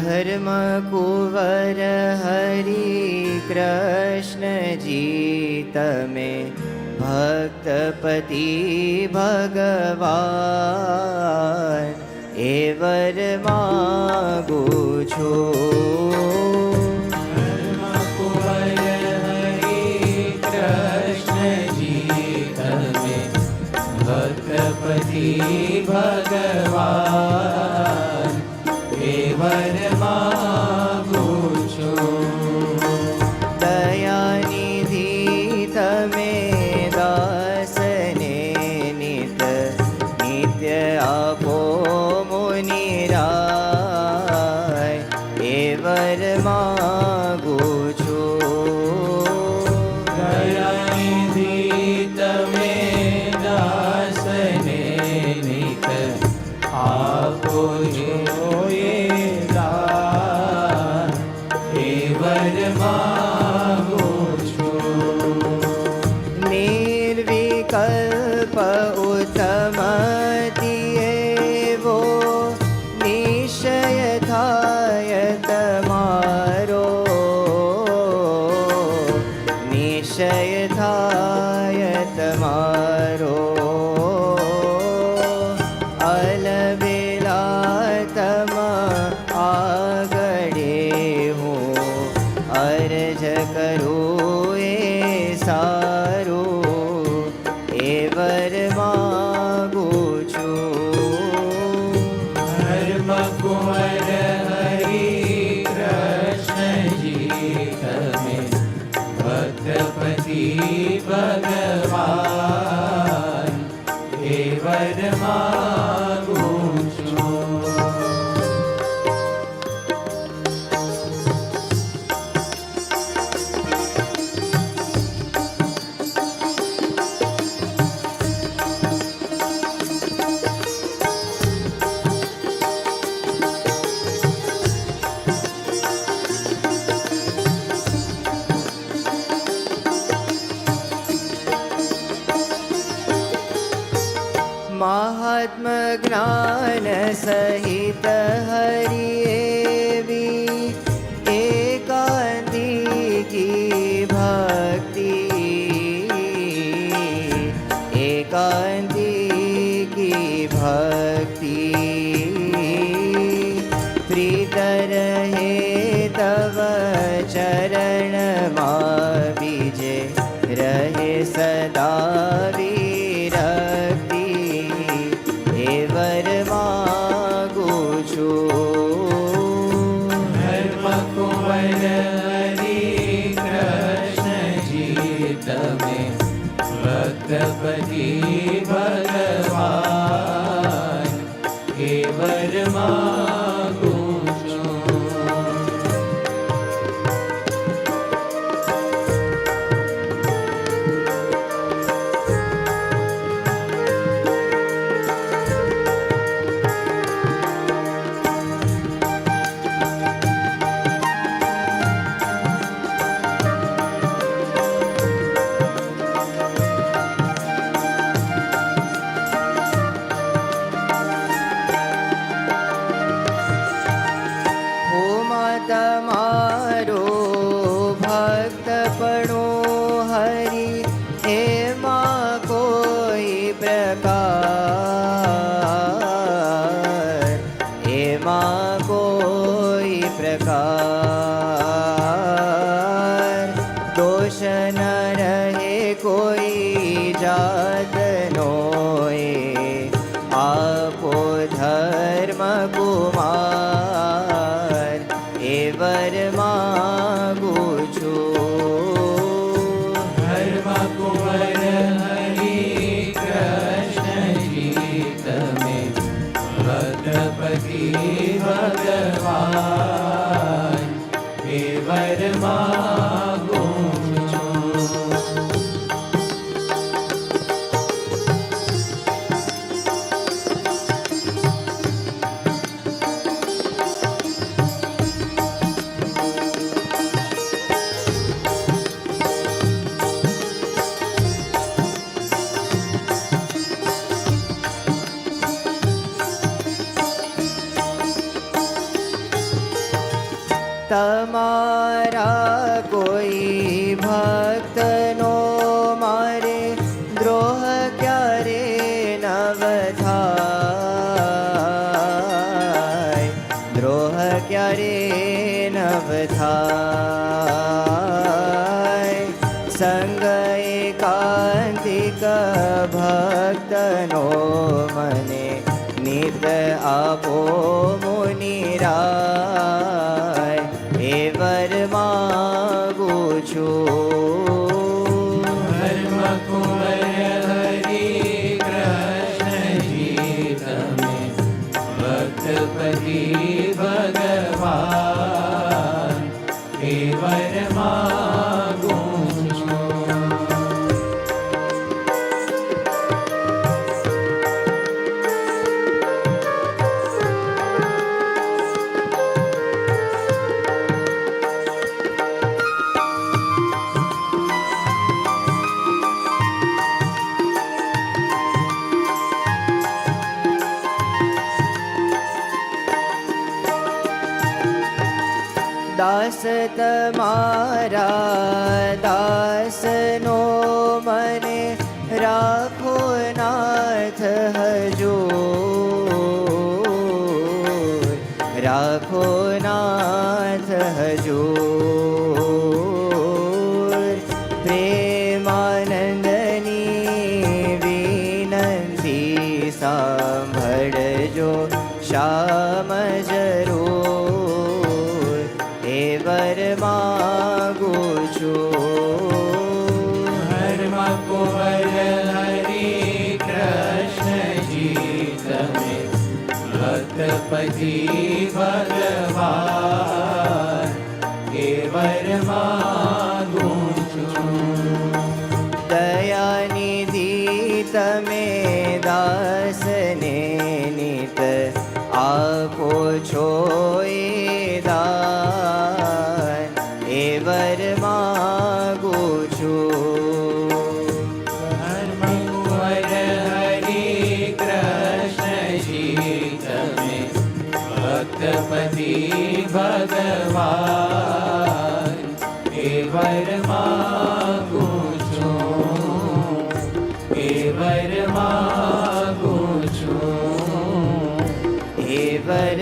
ધર્મ કુંવર હરિ કૃષ્ણજી તમે ભક્તપતિ ભગવાન એ વર માગું છું. ધર્મ કુંવર હરિ કૃષ્ણજી તમે ભક્તપતિ ભગવાન એ વર માગું છું. દયાનિધિ તમે દાસને નિત નિત્ય આપો મુનિરાય એ વર માગું છું. દયાનિધિ તમે દાસને નિત આપો એ દાન એ વર માગું છું. નિર્વિકલ્પ ઉત્તમ એવો નિશ્ચય થાય તમારો, નિશ્ચય થાય તમારો. અલબેલા તમ આગળે હું અરજ કરું એ સારું એ વર માગું છું. ધર્મ કુંવર હરિ કૃષ્ણજી તમે ભક્તપતિ ભગવાન એ વર માગું છું. મહાત્મ જ્ઞાન સહિત હરિ એવી એકાંતિકી ભક્તિ, એકાંતિકી ભક્તિ. પ્રીત રહે તવ ચરણમાં બીજે રહે સદા વિરક્તિ એ વર માગું છું. ધર્મ કુંવર હરિ કૃષ્ણજી તમે ભક્તપતિ ભગવાન એ વર માગું છું. તમારો ભક્તપણો હરિ એમાં કોઈ પ્રકાર, એમાં કોઈ પ્રકાર દોષ ન રહે કોઈ જાતનો એ આપો ધર્મ કુમાર એ વર માગું છું. ધર્મ કુંવર હરિ કૃષ્ણજી તમે ભક્તપતિ ભગવાન એ વર માગું છું. એકાંતિક ભક્તનો મને નિત આપો મુનિરાય એ વર માગું છું. ધર્મ કુંવર હરિ કૃષ્ણજી તમે ભક્તપતિ ભગવાન હે વર માગું છું. દાસ તમારા દાસનો મને રાખો નાથ હજૂર, રાખો નાથ હજૂર. પ્રેમાનંદની વિનંતી સાંભળજો શ્યામ જરૂર એ વર માગું છું. ધર્મ કુંવર હરિ કૃષ્ણજી તમે ભક્તપતિ ભગવાન હે વર માગું છું. દયાનિધિ તમે દાસને નિત આપો છો એ દાન એ વર માગું છું. ધર્મ કુંવર હરિ કૃષ્ણજી તમે ભક્તપતિ ભગવાન હે વર માગું છું, હે વર માગું છું. એ વર